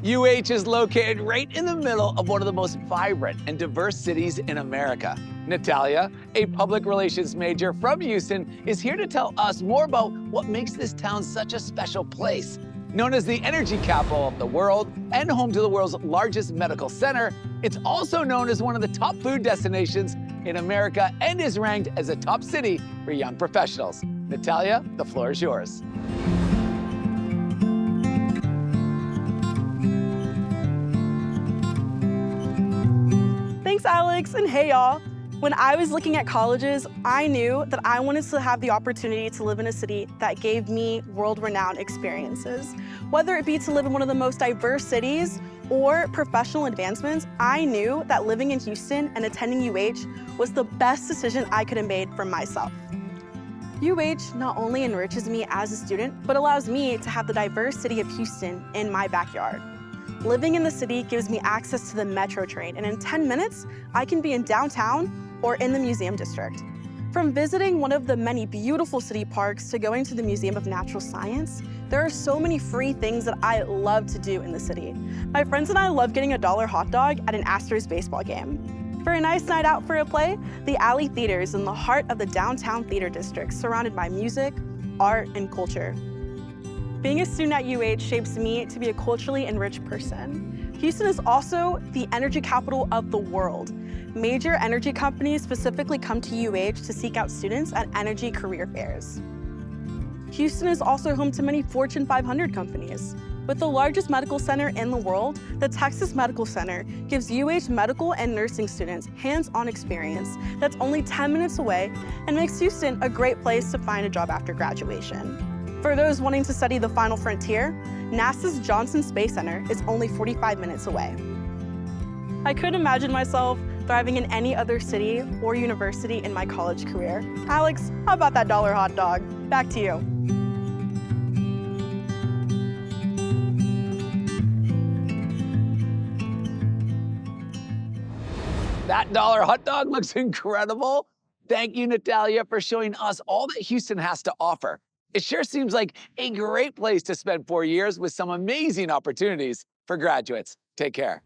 UH is located right in the middle of one of the most vibrant and diverse cities in America. Natalia, a public relations major from Houston, is here to tell us more about what makes this town such a special place. Known as the energy capital of the world and home to the world's largest medical center, it's also known as one of the top food destinations in America and is ranked as a top city for young professionals. Natalia, the floor is yours. Thanks, Alex, and hey, y'all. When I was looking at colleges, I knew that I wanted to have the opportunity to live in a city that gave me world-renowned experiences. Whether it be to live in one of the most diverse cities or professional advancements, I knew that living in Houston and attending UH was the best decision I could have made for myself. UH not only enriches me as a student, but allows me to have the diverse city of Houston in my backyard. Living in the city gives me access to the metro train, and in 10 minutes, I can be in downtown or in the museum district. From visiting one of the many beautiful city parks to going to the Museum of Natural Science, there are so many free things that I love to do in the city. My friends and I love getting a $1 hot dog at an Astros baseball game. For a nice night out for a play, the Alley Theater is in the heart of the downtown theater district, surrounded by music, art, and culture. Being a student at UH shapes me to be a culturally enriched person. Houston is also the energy capital of the world. Major energy companies specifically come to UH to seek out students at energy career fairs. Houston is also home to many Fortune 500 companies. With the largest medical center in the world, the Texas Medical Center gives UH medical and nursing students hands-on experience that's only 10 minutes away and makes Houston a great place to find a job after graduation. For those wanting to study the final frontier, NASA's Johnson Space Center is only 45 minutes away. I couldn't imagine myself thriving in any other city or university in my college career. Alex, how about that $1 hot dog? Back to you. That $1 hot dog looks incredible. Thank you, Natalia, for showing us all that Houston has to offer. It sure seems like a great place to spend 4 years with some amazing opportunities for graduates. Take care.